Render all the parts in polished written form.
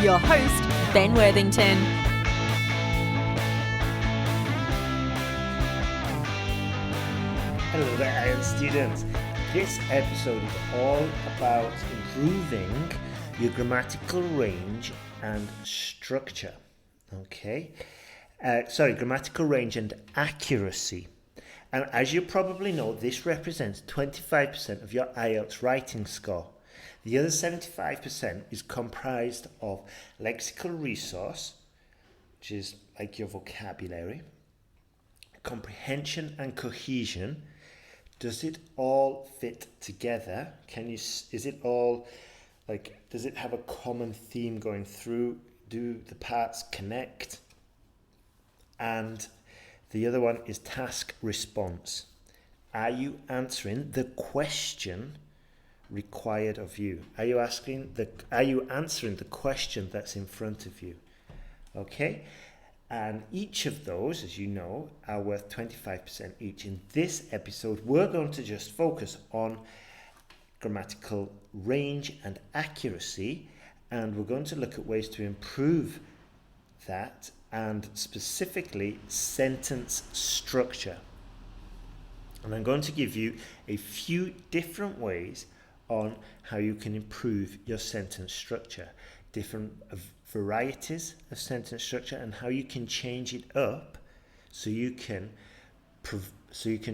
your host, Ben Worthington. Hello there, IELTS students. This episode is all about improving your grammatical range and structure. Grammatical range and accuracy. And as you probably know, this represents 25% of your IELTS writing score. The other 75% is comprised of lexical resource, which is like your vocabulary, comprehension and cohesion. Does it all fit together? Does it have a common theme going through? Do the parts connect? And the other one is task response. Are you answering the question required of you? Are you answering the question that's in front of you? Okay? And each of those, as you know, are worth 25% each. In this episode, we're going to just focus on grammatical range and accuracy, and we're going to look at ways to improve that, and specifically sentence structure. And I'm going to give you a few different ways on how you can improve your sentence structure, different varieties of sentence structure, and how you can change it up so you can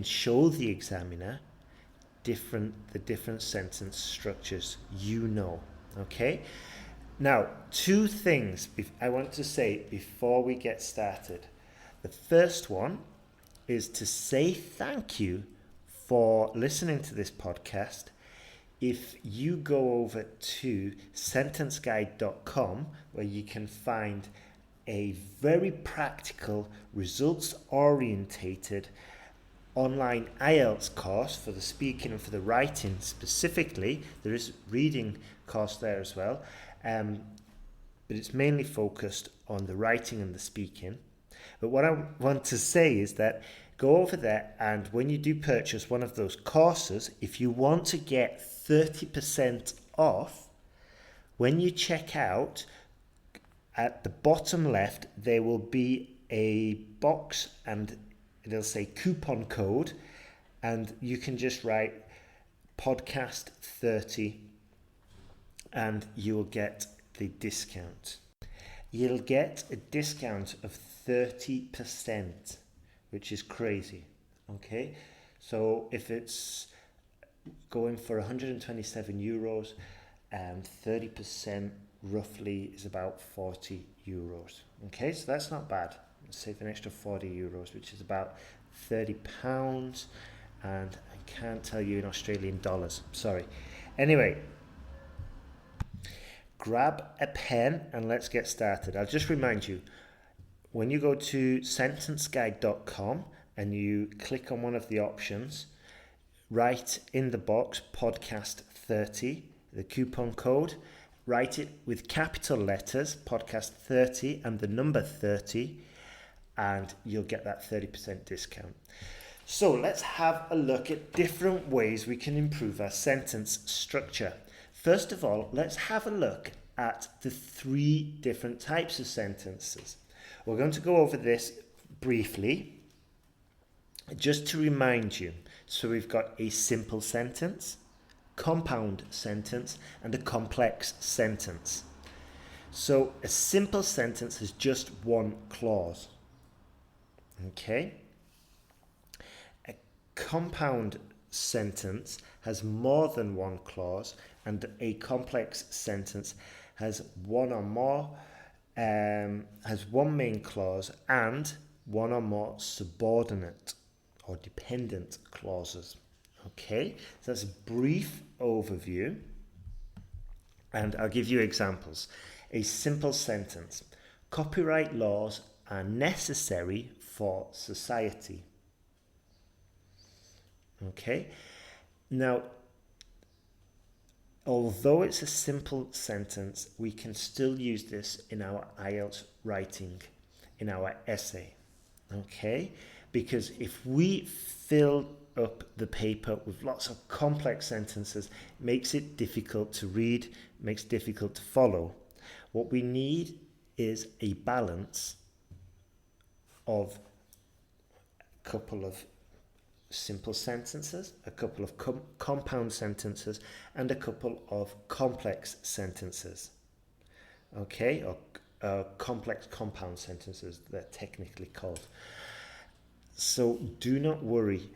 show the examiner the different sentence structures you know. Okay? Now, two things I want to say before we get started. The first one is to say thank you for listening to this podcast. If you go over to sentenceguide.com, where you can find a very practical, results-orientated online IELTS course for the speaking and for the writing specifically. There is reading course there as well, but it's mainly focused on the writing and the speaking. But what I want to say is that go over there, and when you do purchase one of those courses, if you want to get 30% off, when you check out, at the bottom left, there will be a box and it'll say coupon code, and you can just write podcast 30 and you'll get the discount. You'll get a discount of 30%, which is crazy. Okay, so if it's going for 127 euros, and 30% roughly is about 40 euros. Okay, so that's not bad. Save an extra 40 euros, which is about 30 pounds, and I can't tell you in Australian dollars, sorry. Anyway, grab a pen and let's get started. I'll just remind you, when you go to sentenceguide.com and you click on one of the options, write in the box podcast 30, the coupon code, write it with capital letters, podcast 30 and the number 30, and you'll get that 30% discount. So let's have a look at different ways we can improve our sentence structure. First of all, let's have a look at the three different types of sentences. We're going to go over this briefly, just to remind you. So we've got a simple sentence, compound sentence, and a complex sentence. So a simple sentence has just one clause. Okay? A compound sentence has more than one clause, and a complex sentence has one or more, has one main clause and one or more subordinate or dependent clauses. Okay, so that's a brief overview, and I'll give you examples. A simple sentence: copyright laws are necessary for society. Okay, now, although it's a simple sentence, we can still use this in our IELTS writing, in our essay. Okay, because if we fill up the paper with lots of complex sentences, it makes it difficult to read, makes it difficult to follow. What we need is a balance of a couple of simple sentences, a couple of compound sentences, and a couple of complex sentences. Okay, or complex compound sentences, they're technically called. So do not worry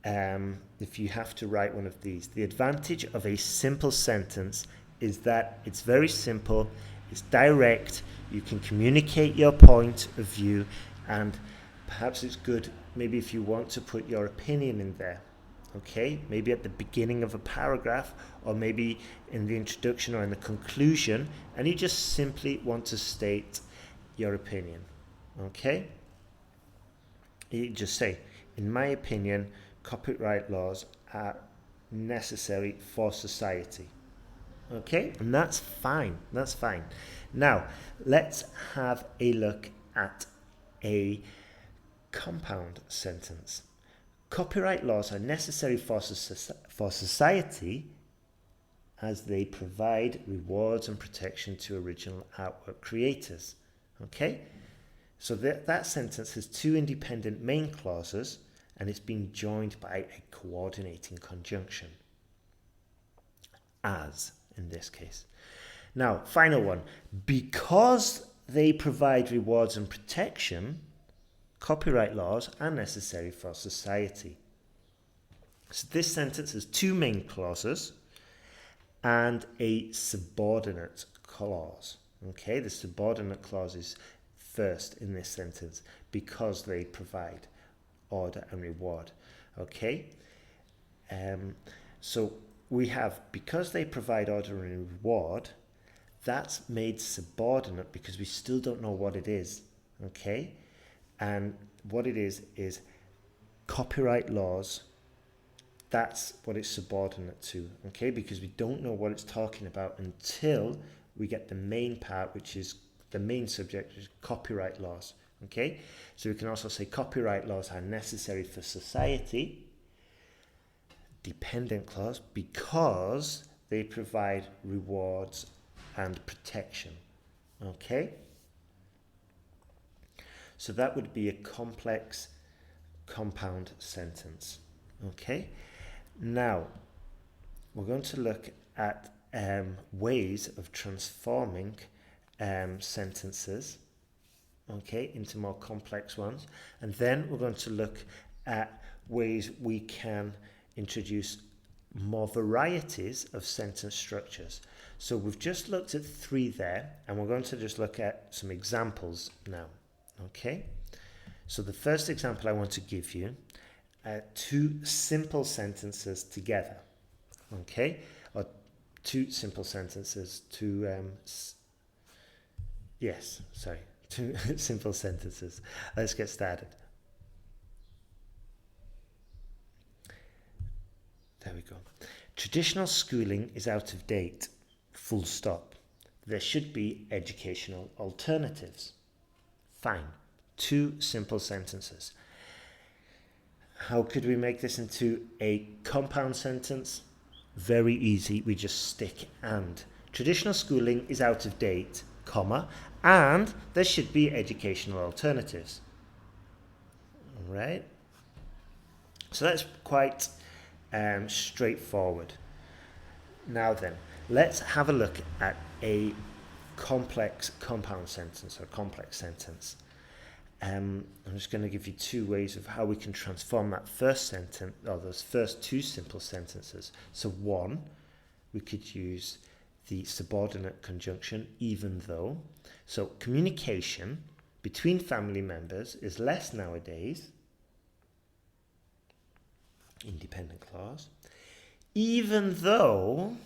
if you have to write one of these. The advantage of a simple sentence is that it's very simple, it's direct, you can communicate your point of view, and perhaps it's good maybe if you want to put your opinion in there. Okay, maybe at the beginning of a paragraph, or maybe in the introduction or in the conclusion, and you just simply want to state your opinion. Okay, you just say, in my opinion, copyright laws are necessary for society. Okay, and that's fine, that's fine. Now, let's have a look at a compound sentence. Copyright laws are necessary for society as they provide rewards and protection to original artwork creators. Okay, so that sentence has two independent main clauses, and it's been joined by a coordinating conjunction. As, in this case. Now, final one. Because they provide rewards and protection, copyright laws are necessary for society. So this sentence has two main clauses and a subordinate clause. Okay, the subordinate clause is first in this sentence, because they provide order and reward. Okay, so we have, because they provide order and reward, that's made subordinate because we still don't know what it is. Okay, and what it is copyright laws. That's what it's subordinate to. Okay, because we don't know what it's talking about until we get the main part, which is the main subject, which is copyright laws. Okay, so we can also say copyright laws are necessary for society, dependent clause, because they provide rewards and protection. Okay, so that would be a complex compound sentence. Okay, now we're going to look at ways of transforming sentences, okay, into more complex ones, and then we're going to look at ways we can introduce more varieties of sentence structures. So we've just looked at three there, and we're going to just look at some examples now. Okay, so the first example I want to give you are two simple sentences together. Okay, or two simple sentences, two simple sentences. Let's get started. There we go. Traditional schooling is out of date. Full stop. There should be educational alternatives. Fine. Two simple sentences. How could we make this into a compound sentence? Very easy. We just stick and. Traditional schooling is out of date, comma, and there should be educational alternatives. All right. So that's quite straightforward. Now then, let's have a look at a complex compound sentence or complex sentence. I'm just going to give you two ways of how we can transform that first sentence, or those first two simple sentences. So one, we could use the subordinate conjunction, even though. So communication between family members is less nowadays, independent clause, even though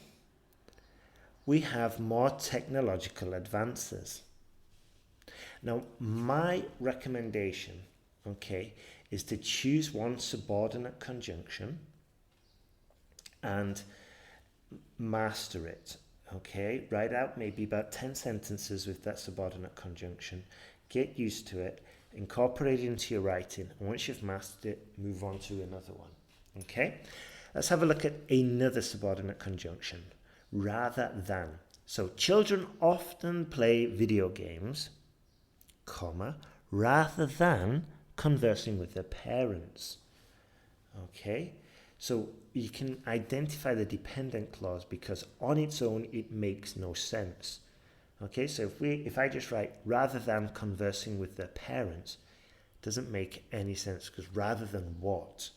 we have more technological advances. Now, my recommendation, okay, is to choose one subordinate conjunction and master it, okay? Write out maybe about 10 sentences with that subordinate conjunction, get used to it, incorporate it into your writing, and once you've mastered it, move on to another one, okay? Let's have a look at another subordinate conjunction, rather than. So children often play video games, comma, rather than conversing with their parents. Okay, so you can identify the dependent clause because on its own it makes no sense. Okay, so if I just write rather than conversing with their parents, it doesn't make any sense because rather than what?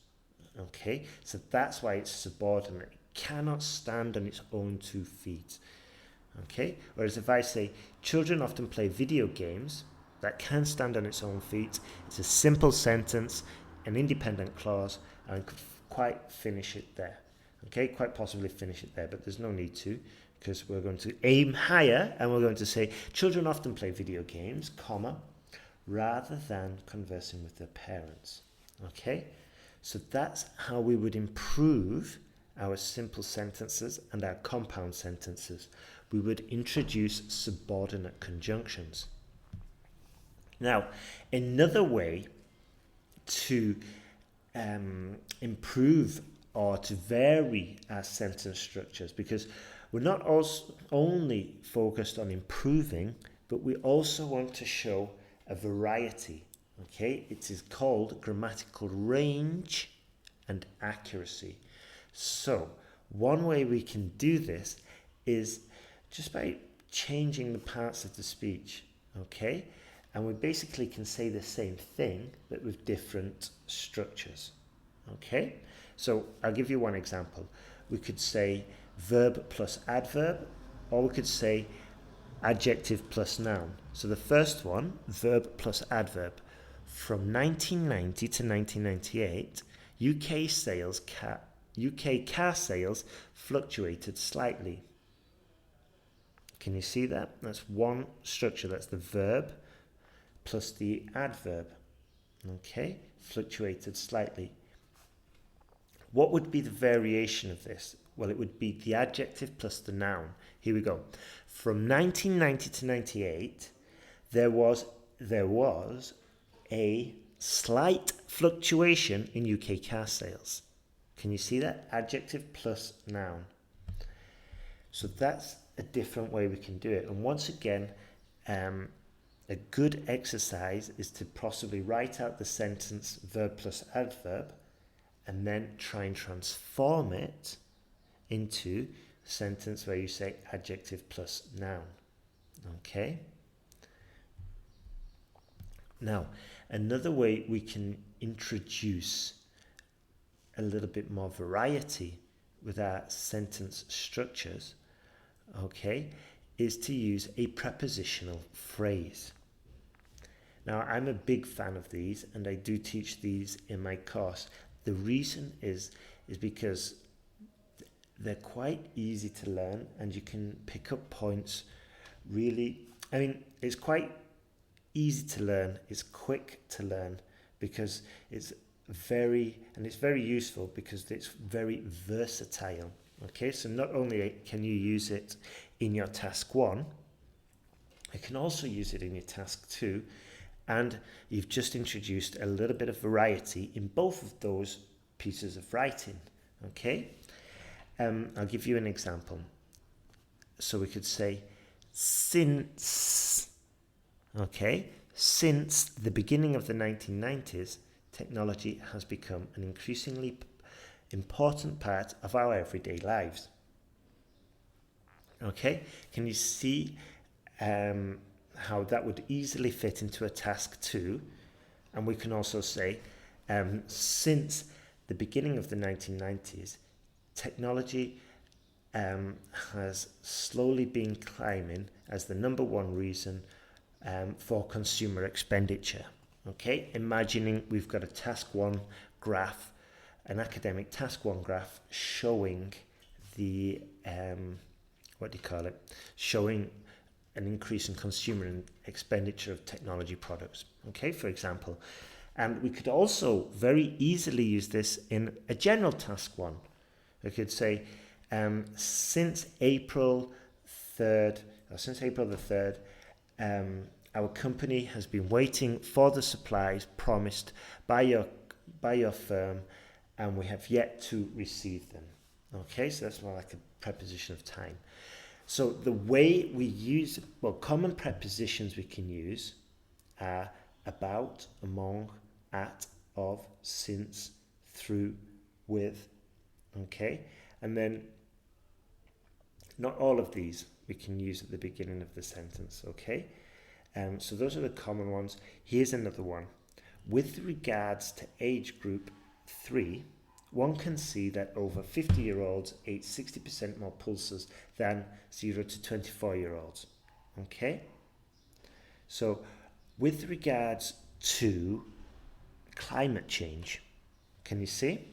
Okay, so that's why it's subordinate. It cannot stand on its own 2 feet. Okay, whereas if I say children often play video games, that can stand on its own feet. It's a simple sentence, an independent clause, and could quite finish it there. Okay, quite possibly finish it there, but there's no need to because we're going to aim higher and we're going to say children often play video games, comma, rather than conversing with their parents. Okay, so that's how we would improve our simple sentences and our compound sentences. We would introduce subordinate conjunctions. Now, another way to improve or to vary our sentence structures, because we're not only focused on improving, but we also want to show a variety. Okay, it is called grammatical range and accuracy. So one way we can do this is just by changing the parts of the speech. Okay, and we basically can say the same thing but with different structures. Okay, so I'll give you one example. We could say verb plus adverb, or we could say adjective plus noun. So the first one, verb plus adverb. From 1990 to 1998, UK car sales fluctuated slightly. Can you see that? That's one structure. That's the verb plus the adverb. Okay, fluctuated slightly. What would be the variation of this? Well, it would be the adjective plus the noun. Here we go. From 1990 to 98, there was a slight fluctuation in UK car sales. Can you see that? Adjective plus noun. So that's a different way we can do it. And once again, a good exercise is to possibly write out the sentence verb plus adverb and then try and transform it into a sentence where you say adjective plus noun. Okay? Now, another way we can introduce a little bit more variety with our sentence structures, okay, is to use a prepositional phrase. Now, I'm a big fan of these and I do teach these in my course. The reason is because they're quite easy to learn and you can pick up points really. I mean, it's quite easy to learn, it's quick to learn because it's very useful because it's very versatile. Okay, so not only can you use it in your task 1, you can also use it in your task 2, and you've just introduced a little bit of variety in both of those pieces of writing. Okay, I'll give you an example. So we could say since, okay, since the beginning of the 1990s, technology has become an increasingly important part of our everyday lives. Okay, can you see how that would easily fit into a task 2? And we can also say since the beginning of the 1990s, technology has slowly been climbing as the number 1 reason for consumer expenditure. Okay, imagining we've got a task 1 graph, an academic task 1 graph showing the showing an increase in consumer expenditure of technology products. Okay, for example, and we could also very easily use this in a general task 1. We could say since April the 3rd, our company has been waiting for the supplies promised by your firm, and we have yet to receive them. Okay, so that's more like a preposition of time. So the way we use, common prepositions we can use are about, among, at, of, since, through, with, okay? And then not all of these we can use at the beginning of the sentence, okay? So those are the common ones. Here's another one. With regards to age group 3, one can see that over 50-year-olds ate 60% more pulses than 0 to 24-year-olds. Okay? So, with regards to climate change, can you see?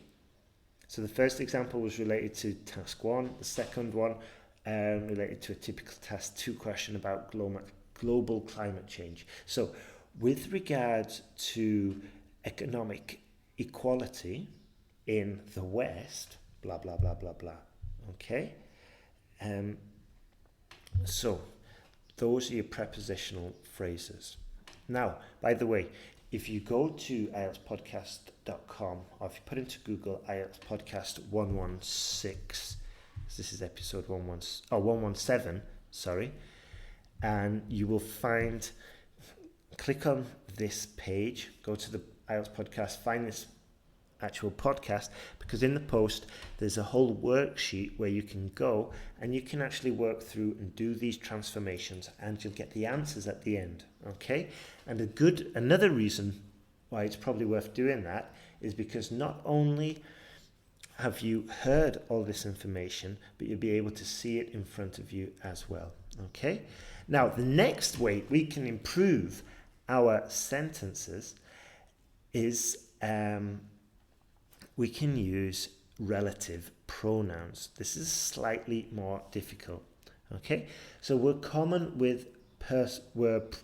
So the first example was related to task 1. The second one related to a typical task 2 question about global climate change. So, with regards to economic equality in the West, blah, blah, blah, blah, blah. Okay? So, those are your prepositional phrases. Now, by the way, if you go to IELTSPodcast.com, or if you put into Google IELTS Podcast 116, this is episode 117, sorry, and you will find, click on this page, go to the IELTS podcast, find this actual podcast, because in the post there's a whole worksheet where you can go and you can actually work through and do these transformations, and you'll get the answers at the end. Okay? And another reason why it's probably worth doing that is because not only have you heard all this information, but you'll be able to see it in front of you as well. Okay? Now, the next way we can improve our sentences is we can use relative pronouns. This is slightly more difficult. Okay, so we're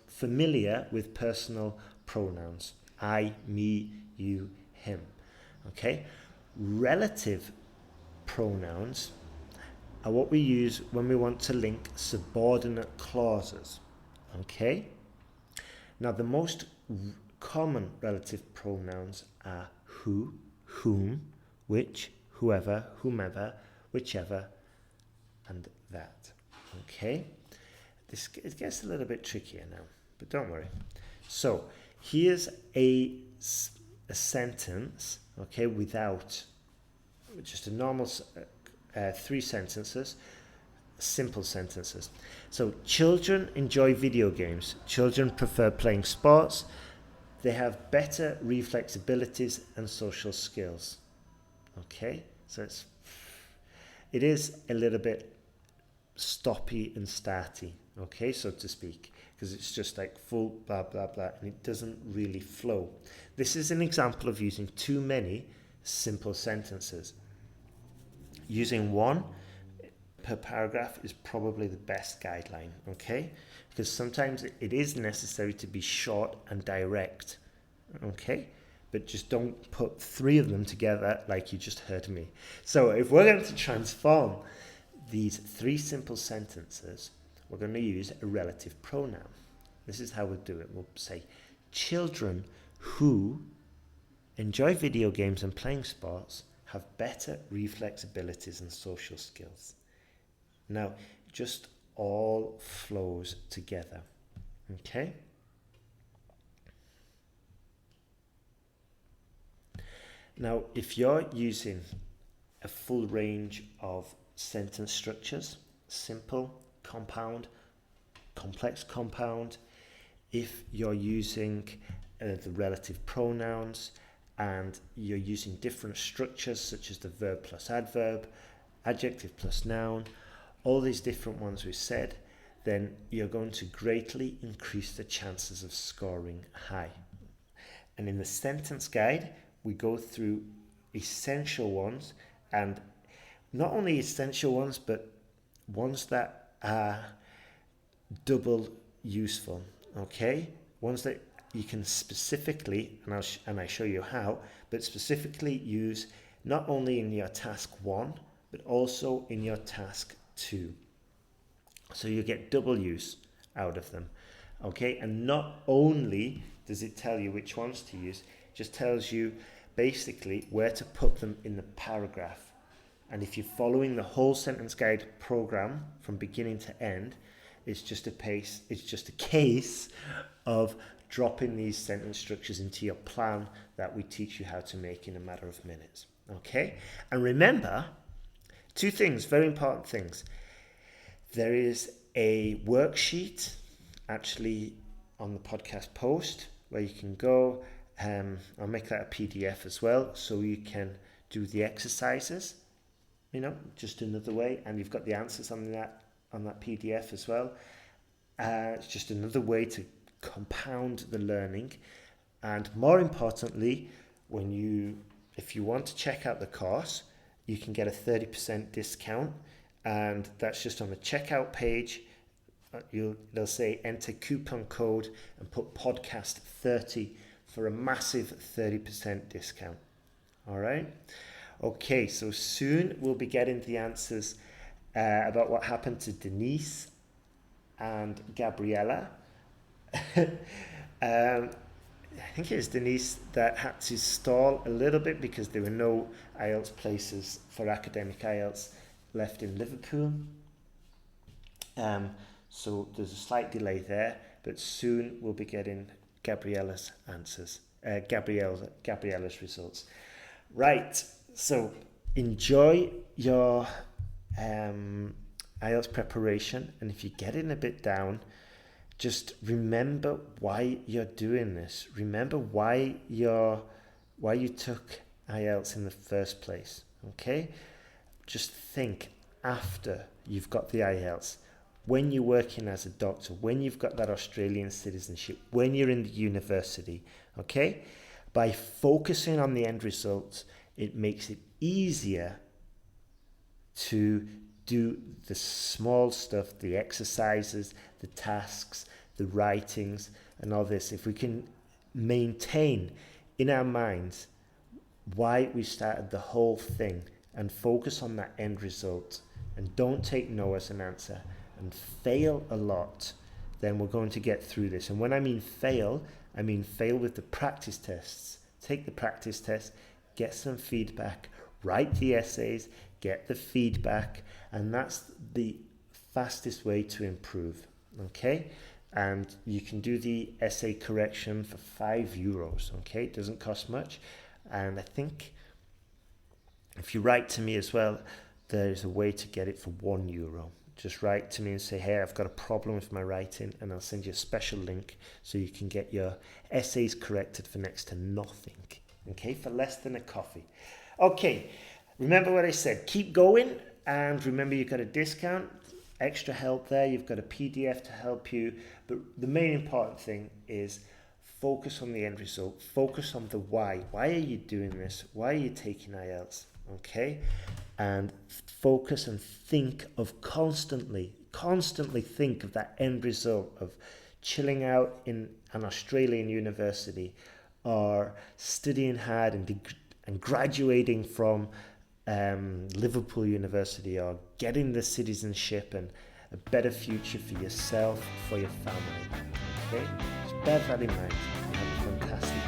familiar with personal pronouns: I, me, you, him. Okay, relative pronouns are what we use when we want to link subordinate clauses. Okay, now the most common relative pronouns are who, whom, which, whoever, whomever, whichever, and that. Okay? It gets a little bit trickier now, but don't worry. So, here's a sentence, okay, without just a normal 3 sentences, simple sentences. So, children enjoy video games. Children prefer playing sports. They have better reflex abilities and social skills. Okay, so it is a little bit stoppy and starty, okay, so to speak, because it's just like full blah blah blah, and it doesn't really flow. This is an example of using too many simple sentences. Using one per paragraph is probably the best guideline, okay? Because sometimes it is necessary to be short and direct, okay? But just don't put 3 of them together like you just heard me. So if we're going to transform these 3 simple sentences, we're going to use a relative pronoun. This is how we'll do it. We'll say, children who enjoy video games and playing sports have better reflex abilities and social skills. Now, it just all flows together, okay? Now, if you're using a full range of sentence structures, simple, compound, complex compound, if you're using the relative pronouns and you're using different structures such as the verb plus adverb, adjective plus noun, all these different ones we said, then you're going to greatly increase the chances of scoring high. And in the sentence guide, we go through essential ones, and not only essential ones, but ones that are double useful, okay? Ones that you can specifically, and I show you how, but specifically use not only in your task 1, but also in your task 2. So you get double use out of them, okay? And not only does it tell you which ones to use, it just tells you basically where to put them in the paragraph, And if you're following the whole sentence guide program from beginning to end, it's just a case of dropping these sentence structures into your plan that we teach you how to make in a matter of minutes. Okay? And remember, 2 things, very important things. There is a worksheet actually on the podcast post where you can go. I'll make that a PDF as well, so you can do the exercises, just another way. And you've got the answers on that PDF as well. It's just another way to compound the learning. And more importantly, if you want to check out the course, you can get a 30% discount, and that's just on the checkout page. They'll say enter coupon code and put podcast 30 for a massive 30% discount. All right. Okay, so soon we'll be getting the answers about what happened to Denise and Gabriella. I think it was Denise that had to stall a little bit because there were no IELTS places for academic IELTS left in Liverpool. So there's a slight delay there, but soon we'll be getting Gabriella's answers, Gabriella's results. Right, so enjoy your IELTS preparation, and if you're getting a bit down, just remember why you're doing this. Remember why you took IELTS in the first place, okay? Just think after you've got the IELTS, when you're working as a doctor, when you've got that Australian citizenship, when you're in the university, okay? By focusing on the end results, it makes it easier to do the small stuff, the exercises, the tasks, the writings, and all this. If we can maintain in our minds why we started the whole thing and focus on that end result and don't take no as an answer and fail a lot, then we're going to get through this. And when I mean fail with the practice tests. Take the practice test, get some feedback, write the essays, get the feedback, and that's the fastest way to improve, okay? And you can do the essay correction for €5, okay? It doesn't cost much. And I think if you write to me as well, there's a way to get it for €1. Just write to me and say, hey, I've got a problem with my writing, and I'll send you a special link so you can get your essays corrected for next to nothing, okay? For less than a coffee. Okay, remember what I said. Keep going, and remember you've got a discount, extra help there. You've got a PDF to help you. But the main important thing is focus on the end result. Focus on the why. Why are you doing this? Why are you taking IELTS? Okay? And focus and think of constantly think of that end result of chilling out in an Australian university, or studying hard and graduating from Liverpool University, or getting the citizenship and a better future for yourself, for your family. Okay? Just bear that in mind and have a fantastic day.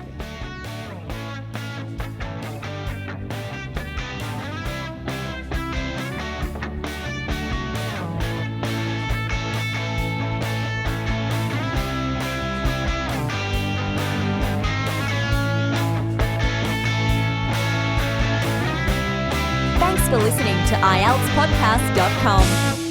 Thanks for listening to IELTSPodcast.com.